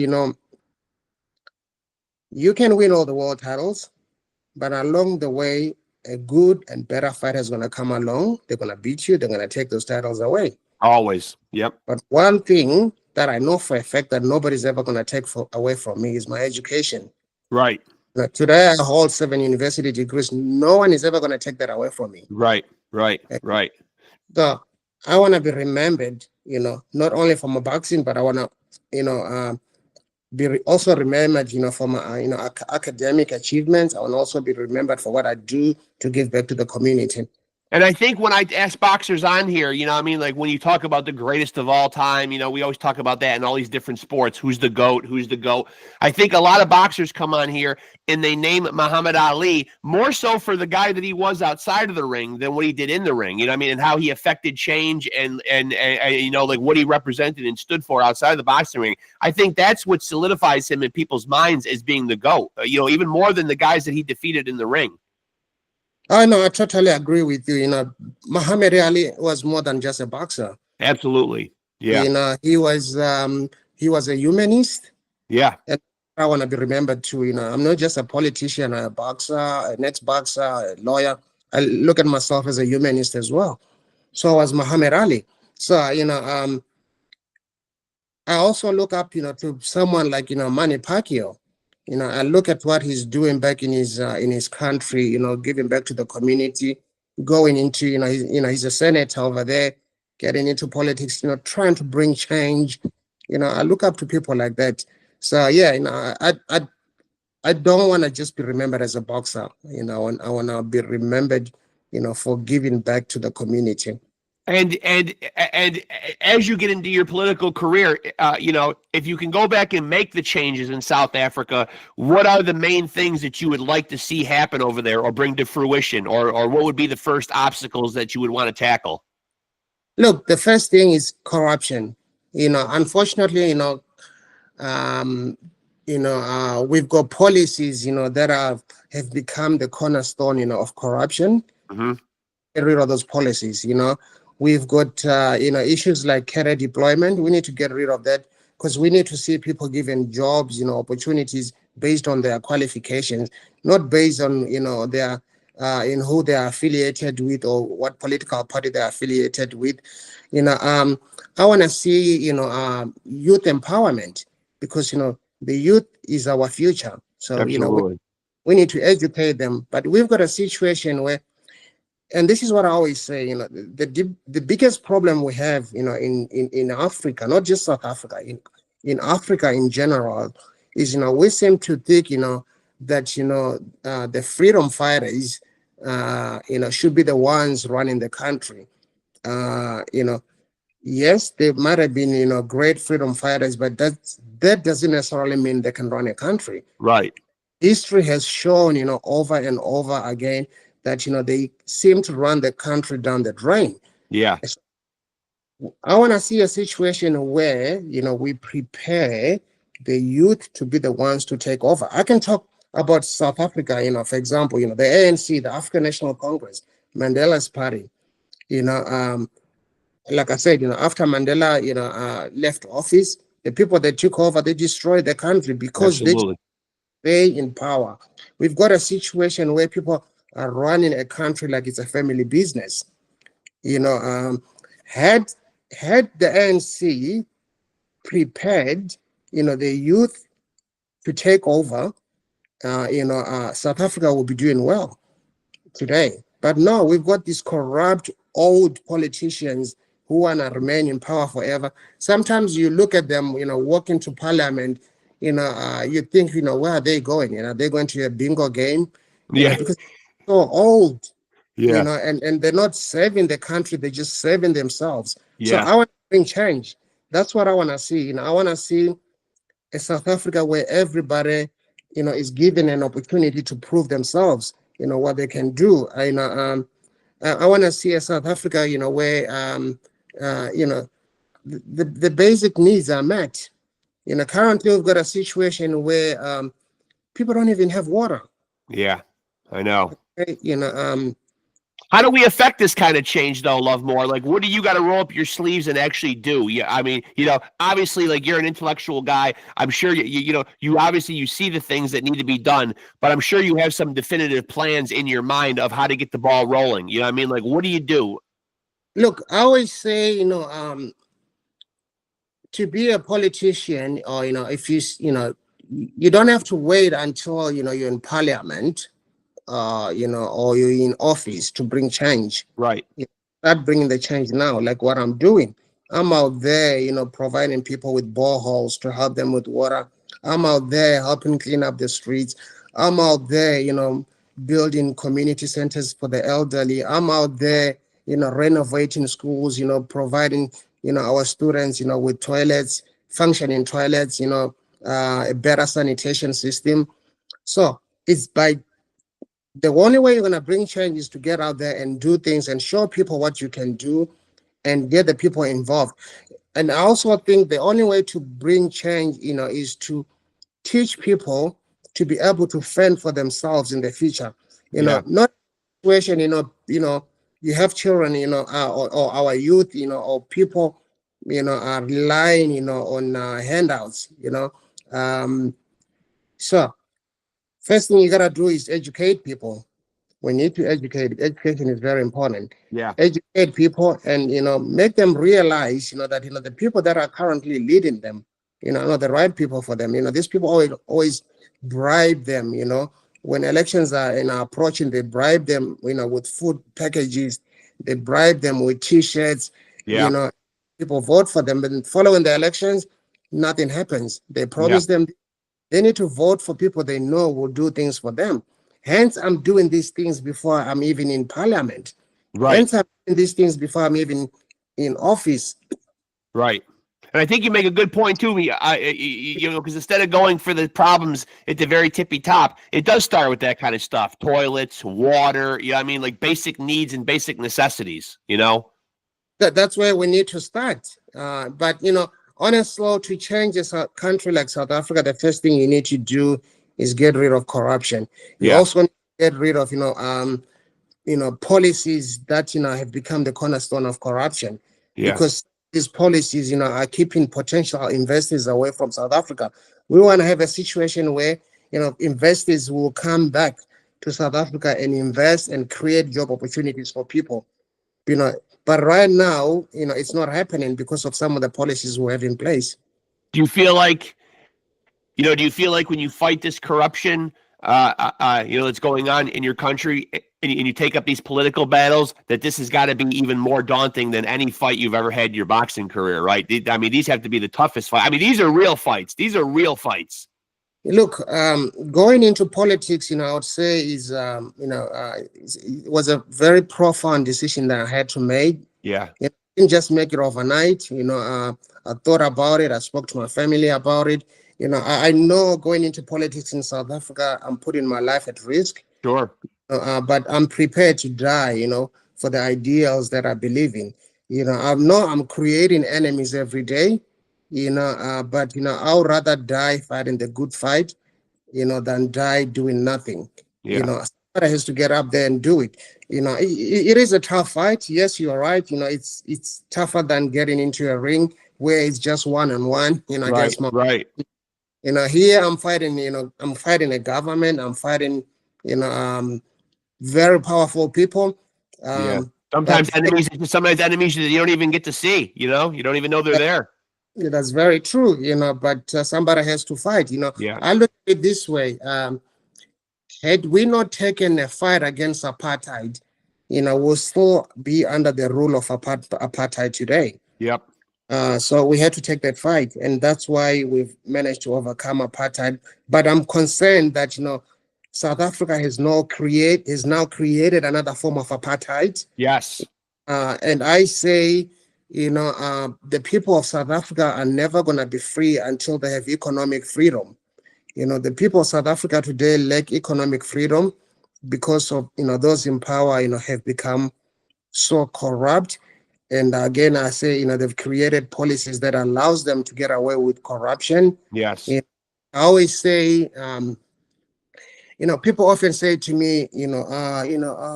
you can win all the world titles, but along the way, a good and better fighter is going to come along. They're going to beat you. They're going to take those titles away. Always. Yep. But one thing that I know for a fact that nobody's ever going to take away from me is my education. Right. Today, I hold 7 university degrees. No one is ever going to take that away from me. Right. So I want to be remembered, not only for my boxing, but I want to, be also remembered, for my, academic achievements. I want to also be remembered for what I do to give back to the community. And I think when I ask boxers on here, you know what I mean? Like when you talk about the greatest of all time, you know, we always talk about that in all these different sports. Who's the GOAT? Who's the GOAT? I think a lot of boxers come on here and they name Muhammad Ali more so for the guy that he was outside of the ring than what he did in the ring. You know what I mean? And how he affected change and you know, like what he represented and stood for outside of the boxing ring. I think that's what solidifies him in people's minds as being the GOAT, you know, even more than the guys that he defeated in the ring. I know, I totally agree with you. You know, Muhammad Ali was more than just a boxer. Absolutely. Yeah. You know, he was a humanist. Yeah. And I want to be remembered too. You know, I'm not just a politician, a boxer, an ex-boxer, a lawyer. I look at myself as a humanist as well. So was Muhammad Ali. So, you know, I also look up, you know, to someone like, you know, Manny Pacquiao. You know, I look at what he's doing back in his country, you know, giving back to the community, going into, you know, he's a senator over there, getting into politics, you know, trying to bring change. You know, I look up to people like that. So yeah, you know, I don't want to just be remembered as a boxer. You know, I want to be remembered, you know, for giving back to the community. And as you get into your political career, you know, if you can go back and make the changes in South Africa, what are the main things that you would like to see happen over there or bring to fruition, or what would be the first obstacles that you would want to tackle? Look, the first thing is corruption. You know, unfortunately, we've got policies, you know, that have become the cornerstone, you know, of corruption. Mm-hmm. Get rid of those policies, you know. We've got, issues like career deployment. We need to get rid of that because we need to see people given jobs, you know, opportunities based on their qualifications, not based on, you know, their in who they are affiliated with or what political party they are affiliated with. You know, I want to see, you know, youth empowerment because, you know, the youth is our future. So, Absolutely. You know, we need to educate them. But we've got a situation where, and this is what I always say, you know, the biggest problem we have, you know, in Africa, not just South Africa, in Africa in general, is, you know, we seem to think, you know, that, you know, the freedom fighters, you know, should be the ones running the country. You know, yes, they might have been, you know, great freedom fighters, but that doesn't necessarily mean they can run a country. Right. History has shown, you know, over and over again that, you know, they seem to run the country down the drain. Yeah. I want to see a situation where, you know, we prepare the youth to be the ones to take over. I can talk about South Africa, you know, for example, you know, the ANC, the African National Congress, Mandela's party, you know, like I said, you know, after Mandela, you know, left office, the people that took over, they destroyed the country because Absolutely. they stay in power. We've got a situation where people are running a country like it's a family business. You know, had the ANC prepared, you know, the youth to take over, South Africa will be doing well today. But no, we've got these corrupt old politicians who want to remain in power forever. Sometimes you look at them, you know, walk into parliament, you know, you think, you know, where are they going? You know, they're going to a bingo game, you know, because they're so old, you know, and they're not serving the country, they're just serving themselves. So I want to bring change. That's what I want to see. You know, I want to see a South Africa where everybody, you know, is given an opportunity to prove themselves, you know, what they can do. I want to see a South Africa, you know, where, you know, the basic needs are met. You know, currently we've got a situation where people don't even have water. Yeah, I know. Okay? You know, how do we affect this kind of change, though, Lovemore? Like, what do you got to roll up your sleeves and actually do? Yeah, I mean, you know, obviously, like you're an intellectual guy. I'm sure you obviously you see the things that need to be done, but I'm sure you have some definitive plans in your mind of how to get the ball rolling. You know what I mean? Like, what do you do? Look, I always say, you know, to be a politician, or you know, if you know, you don't have to wait until, you know, you're in parliament, you know, or you're in office to bring change. Right. You start bringing the change now, like what I'm doing. I'm out there, you know, providing people with boreholes to help them with water. I'm out there helping clean up the streets. I'm out there, you know, building community centers for the elderly. I'm out there, renovating schools, providing, our students, with toilets, functioning toilets, a better sanitation system. So it's by the only way you're going to bring change is to get out there and do things and show people what you can do and get the people involved. And I also think the only way to bring change, is to teach people to be able to fend for themselves in the future. Not situation, you have children, or our youth, or people, are relying, on handouts, so first thing you gotta do is educate people. We need to educate. Education is very important. Yeah. Educate people and, make them realize, that, the people that are currently leading them, are not the right people for them. These people always bribe them, when elections are, approaching, they bribe them, with food packages, they bribe them with T-shirts, people vote for them, but following the elections, nothing happens. They promise them. They need to vote for people they know will do things for them. Hence, I'm doing these things before I'm even in parliament. Right. Hence, I'm doing these things before I'm even in office. Right. And I think you make a good point too, because instead of going for the problems at the very tippy top, it does start with that kind of stuff: toilets, water. Like basic needs and basic necessities. That's where we need to start. But on a slow to change a country like South Africa, the first thing you need to do is get rid of corruption. You also need to get rid of policies that have become the cornerstone of corruption. Because these policies are keeping potential investors away from South Africa. We want to have a situation where investors will come back to South Africa and invest and create job opportunities for people. But right now, it's not happening because of some of the policies we have in place. Do you feel like when you fight this corruption, that's going on in your country, and you take up these political battles, that this has got to be even more daunting than any fight you've ever had in your boxing career, right? These have to be the toughest fights. These are real fights. These are real fights. Look, going into politics, I would say it was a very profound decision that I had to make. Yeah. I didn't just make it overnight. I thought about it. I spoke to my family about it. I know going into politics in South Africa, I'm putting my life at risk. Sure. But I'm prepared to die, for the ideals that I believe in. I know I'm creating enemies every day. But I'll rather die fighting the good fight, than die doing nothing. Somebody has to get up there and do it. It is a tough fight. Yes, you're right. It's tougher than getting into a ring where it's just one-on-one. Right. Here I'm fighting. I'm fighting a government. I'm fighting. Very powerful people. Sometimes enemies that you don't even get to see. You don't even know they're there. Yeah, that's very true, but somebody has to fight, I look at it this way. Had we not taken a fight against apartheid, we'll still be under the rule of apartheid today. Yep. So we had to take that fight, and that's why we've managed to overcome apartheid. But I'm concerned that, South Africa has now created another form of apartheid. Yes. And I say, the people of South Africa are never going to be free until they have economic freedom. The people of South Africa today lack economic freedom because of, those in power, have become so corrupt. And again, I say, they've created policies that allows them to get away with corruption. Yes. I always say, people often say to me,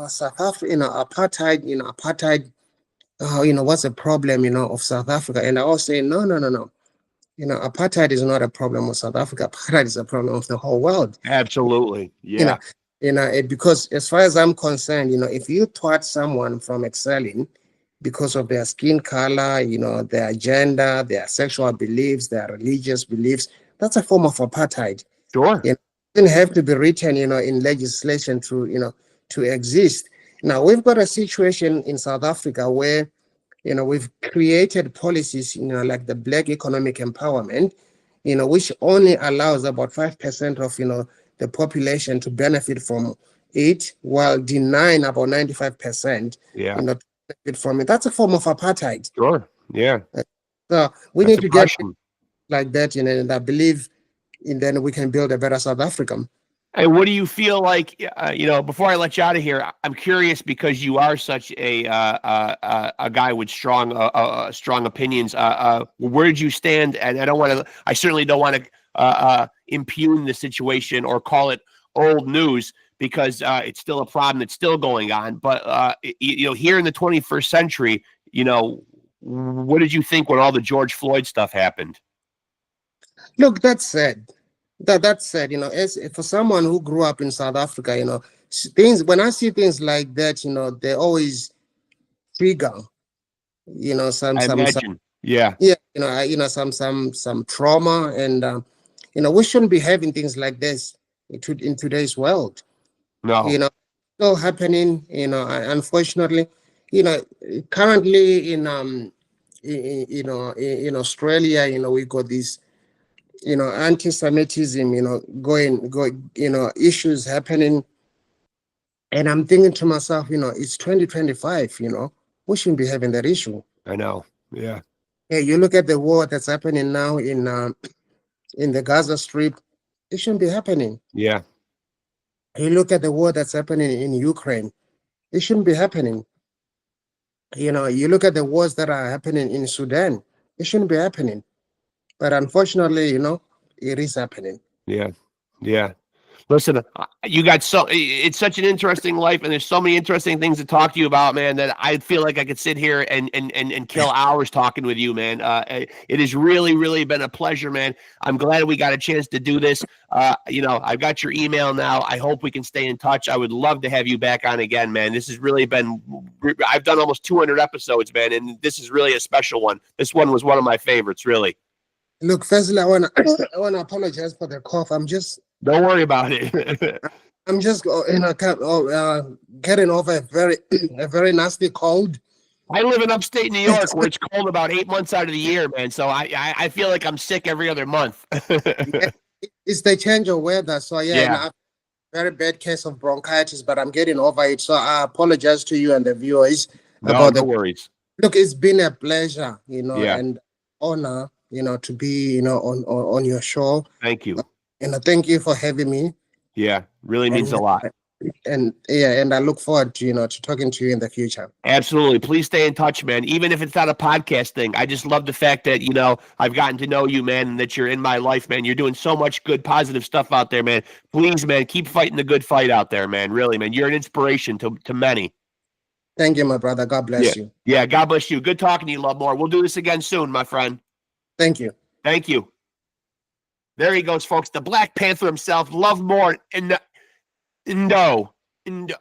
South Africa, apartheid, apartheid. What's the problem, of South Africa? And I always say, no. Apartheid is not a problem of South Africa. Apartheid is a problem of the whole world. Absolutely. Yeah. Because as far as I'm concerned, if you thwart someone from excelling because of their skin color, their agenda, their sexual beliefs, their religious beliefs, that's a form of apartheid. Sure. It doesn't have to be written, in legislation to exist. Now, we've got a situation in South Africa where, we've created policies, like the Black Economic Empowerment, which only allows about 5% of, the population to benefit from, it while denying about 95%, Yeah. to benefit from it. That's a form of apartheid. Sure. Yeah. So we That's need to get oppression. like that, and I believe then we can build a better South Africa. And what do you feel like? Before I let you out of here, I'm curious because you are such a guy with strong opinions. Where did you stand? And I certainly don't want to impugn the situation or call it old news because it's still a problem that's still going on. But here in the 21st century, what did you think when all the George Floyd stuff happened? Look, that said, as for someone who grew up in South Africa, things when I see things like that, they always trigger, I some imagine. Yeah. yeah, some trauma, and we shouldn't be having things like this in today's world. No. Still happening. Unfortunately, you know, currently in Australia, we got this anti-Semitism, issues happening. And I'm thinking to myself, it's 2025, we shouldn't be having that issue. I know. Yeah. Yeah, you look at the war that's happening now in the Gaza Strip, it shouldn't be happening. Yeah. You look at the war that's happening in Ukraine, it shouldn't be happening. You look at the wars that are happening in Sudan, it shouldn't be happening. But unfortunately, it is happening. Yeah. Yeah. Listen, it's such an interesting life, and there's so many interesting things to talk to you about, man, that I feel like I could sit here and kill hours talking with you, man. It has really, really been a pleasure, man. I'm glad we got a chance to do this. I've got your email now. I hope we can stay in touch. I would love to have you back on again, man. This has really been, I've done almost 200 episodes, man, and this is really a special one. This one was one of my favorites, really. Look, firstly, I wanna apologize for the cough. Don't worry about it. I'm just getting over a very nasty cold. I live in upstate New York where it's cold about 8 months out of the year, man. So I feel like I'm sick every other month. It's the change of weather. So yeah. Very bad case of bronchitis, but I'm getting over it. So I apologize to you and the viewers about no worries. Look, it's been a pleasure, Yeah. and honor, to be, on your show. Thank you. And thank you for having me. Yeah, really means a lot. And I look forward to, to talking to you in the future. Absolutely. Please stay in touch, man. Even if it's not a podcast thing. I just love the fact that, I've gotten to know you, man, and that you're in my life, man. You're doing so much good, positive stuff out there, man. Please, man, keep fighting the good fight out there, man. Really, man. You're an inspiration to many. Thank you, my brother. God bless you. Yeah, God bless you. Good talking to you, Lovemore. We'll do this again soon, my friend. Thank you. Thank you. There he goes, folks. The Black Panther himself, Lovemore. I'm going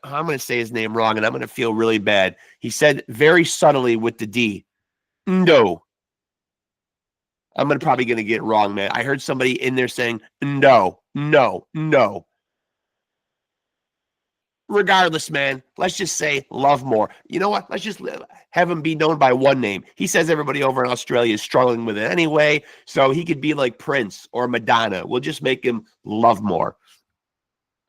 to say his name wrong, and I'm going to feel really bad. He said very subtly with the D. No. I'm probably going to get it wrong, man. I heard somebody in there saying, no. Regardless, man, let's just say Lovemore. You know what? Let's just have him be known by one name. He says everybody over in Australia is struggling with it anyway, so he could be like Prince or Madonna. We'll just make him Lovemore.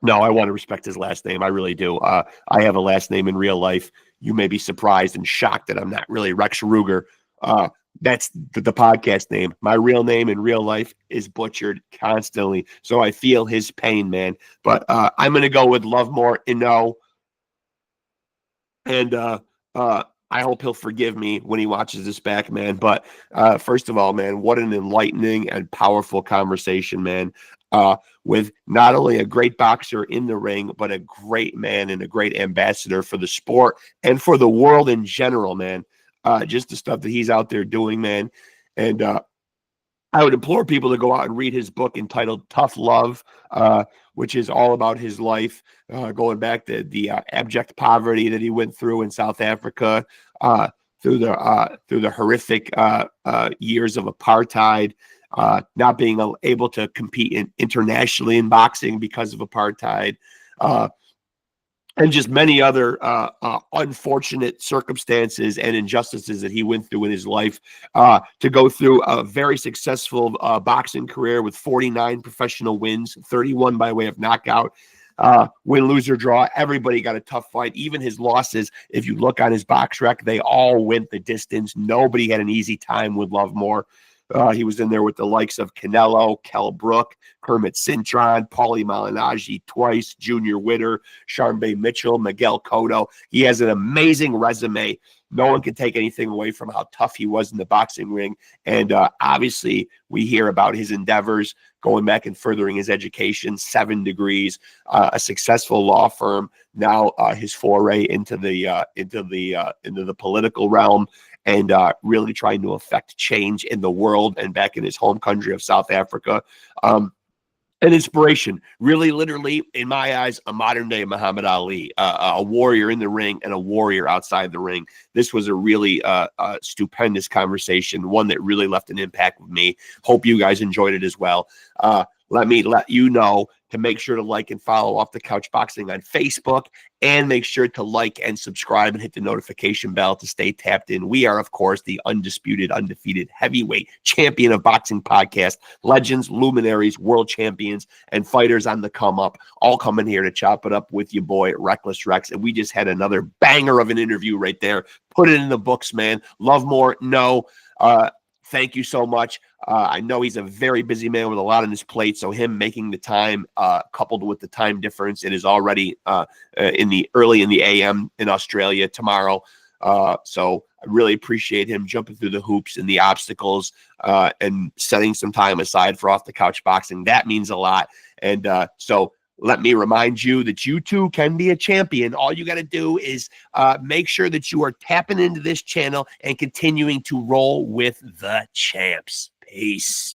No, I want to respect his last name. I really do. I have a last name in real life. You may be surprised and shocked that I'm not really Rexx Ruger. That's the podcast name. My real name in real life is butchered constantly. So I feel his pain, man. But I'm going to go with Lovemore Ino. And I hope he'll forgive me when he watches this back, man. But first of all, man, what an enlightening and powerful conversation, man. With not only a great boxer in the ring, but a great man and a great ambassador for the sport and for the world in general, man. Just the stuff that he's out there doing, man. And I would implore people to go out and read his book entitled Tough Love, which is all about his life, going back to the abject poverty that he went through in South Africa, through the horrific years of apartheid, not being able to compete internationally in boxing because of apartheid, and just many other unfortunate circumstances and injustices that he went through in his life, to go through a very successful boxing career with 49 professional wins, 31 by way of knockout. Win, lose, or draw. Everybody got a tough fight. Even his losses, if you look on his box rec, they all went the distance. Nobody had an easy time with Lovemore. He was in there with the likes of Canelo, Kell Brook, Kermit Cintron, Paulie Malignaggi twice, Junior Witter, Sharmba Mitchell, Miguel Cotto. He has an amazing resume. No one can take anything away from how tough he was in the boxing ring. And obviously, we hear about his endeavors going back and furthering his education, 7 degrees, a successful law firm. Now his foray into the political realm, and really trying to affect change in the world and back in his home country of South Africa. An inspiration, really, literally, in my eyes, a modern day Muhammad Ali, a warrior in the ring and a warrior outside the ring. This was a really stupendous conversation, one that really left an impact with me. Hope you guys enjoyed it as well. Let me let you know to make sure to like and follow Off the Couch Boxing on Facebook, and make sure to like and subscribe and hit the notification bell to stay tapped in. We are, of course, the undisputed, undefeated heavyweight champion of boxing podcast. Legends, luminaries, world champions, and fighters on the come up, all coming here to chop it up with your boy, Reckless Rexx. And we just had another banger of an interview right there. Put it in the books, man. Lovemore, no. Thank you so much. I know he's a very busy man with a lot on his plate, so him making the time, coupled with the time difference, it is already early in the AM in Australia tomorrow. So I really appreciate him jumping through the hoops and the obstacles and setting some time aside for Off the Couch Boxing. That means a lot. And so let me remind you that you too can be a champion. All you got to do is make sure that you are tapping into this channel and continuing to roll with the champs. Peace.